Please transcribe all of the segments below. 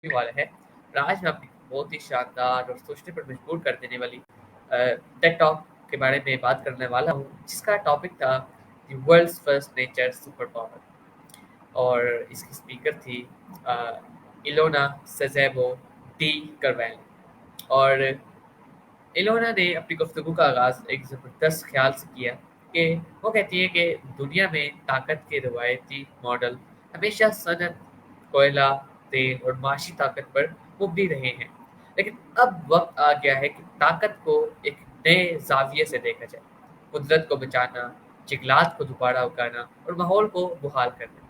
होने वाला है। और आज मैं अपनी बहुत ही शानदार और सोचने पर मजबूर कर देने वाली टेड टॉक के बारे में बात करने वाला हूँ, जिसका टॉपिक था the world's first nature super power. और इसकी स्पीकर थी अ, इलोना सेजेबो डी करवैल। और इलोना ने अपनी गुफ्तगू का आगाज़ एक ज़बरदस्त ख्याल से किया कि वो कहती है कि दुनिया में ताकत के रवायती मॉडल हमेशा सनत, कोयला, तेल और माशी ताकत पर मुबनी रहे हैं। लेकिन अब वक्त आ गया है कि ताकत को एक नए जाविये से देखा जाए। कुदरत को बचाना, जंगलात को दोबारा उगाना और माहौल को बहाल करना।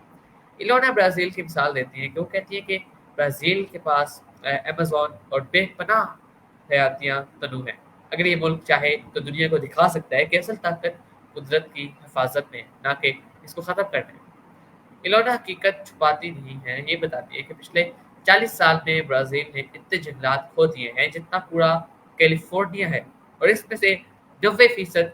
इलोना ब्राज़ील की मिसाल देती है कि वो कहती है कि ब्राज़ील के पास अमेज़न और बेपनाह हयातियाँ तनू है। अगर ये मुल्क चाहे तो दुनिया को दिखा सकता है कि असल ताकत कुदरत की हिफाजत में है, ना कि इसको ख़त्म करने में। इलोना हकीकत छुपाती नहीं है, ये बताती है कि पिछले 40 साल में ब्राज़ील ने इतने जंगलात खो दिए हैं जितना पूरा कैलिफ़ोर्निया है, और इसमें से 90%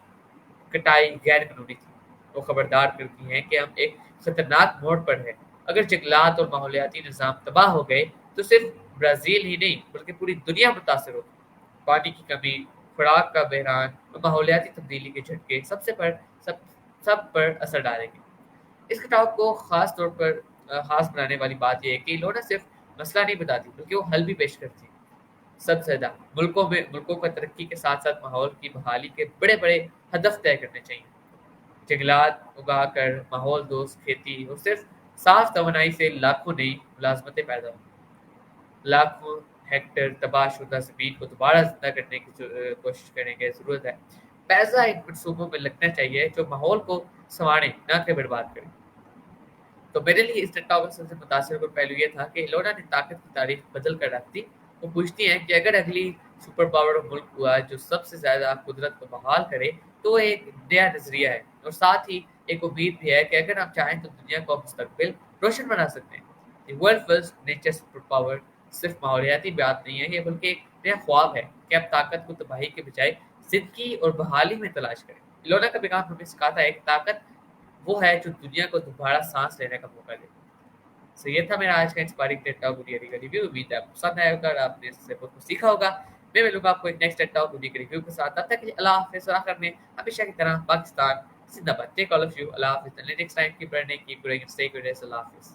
कटाई गैर कानूनी थी। वो खबरदार करती हैं कि हम एक खतरनाक मोड़ पर हैं। अगर जंगलात और माहौलियाती निज़ाम तबाह हो गए तो सिर्फ ब्राज़ील ही नहीं बल्कि पूरी दुनिया मुतासर होगी। पानी की कमी, खुराक का बहरान और माहौलियाती तब्दीली के झटके सब सब पर असर डालेंगे। इस खिताब को ख़ास तौर पर ख़ास बनाने वाली बात ये है कि लोना सिर्फ मसला नहीं बताती बल्कि वो हल भी पेश करती है। सबसे ज़्यादा मुल्कों को तरक्की के साथ साथ माहौल की बहाली के बड़े बड़े हदफ तय करने चाहिए। जंगलात उगाकर माहौल दोस्त खेती और सिर्फ साफ तवानाई से लाखों नई मुलाजमतें पैदा होंगी। लाखों हेक्टेयर तबाहशुदा ज़मीन को दोबारा ज़िंदा करने की कोशिश करने की ज़रूरत है। पैसा इन मनसूबों में लगना चाहिए जो माहौल को संवारें, ना कि बर्बाद करें। तो मेरे लिए इस टेड टॉक का सबसे मुतासिर पहलू ये था कि लोना ने ताकत की तारीफ बदल कर रख दी। वो पूछती हैं कि अगर अगली सुपर पावर मुल्क हुआ जो सबसे ज़्यादा कुदरत को बहाल करे, तो वो एक नया नज़रिया है और साथ ही एक उम्मीद भी है कि अगर हम चाहें तो दुनिया को मुस्तकबिल रोशन बना सकते हैं। World first nature super power सिर्फ माहौलियाती बात नहीं है, ये बल्कि एक नया ख्वाब है कि आप ताकत को तबाही के बजाय जिंदगी और बहाली में तलाश करें। लोना का पैगाम हमें सिखाता है कि ताकत वो है जो दुनिया को दोबारा सांस लेने का मौका दे। सो ये था मेरा आज का इंस्पायरिंग टेड टॉक गुडिया का रिव्यू। उम्मीद है आपको पसंद आया होगा और आपने इससे बहुत कुछ सीखा होगा। मैं मिलूंगा आपको एक नेक्स्ट टेड टॉक गुडिया के रिव्यू के साथ। तब तक के लिए अल्लाह हाफिज़। और आखिर में हमेशा की तरह पाकिस्तान जिंदाबाद। Take all of you. Allah हाफिज़। Next time keep running, keep growing, stay curious. Allah हाफिज़।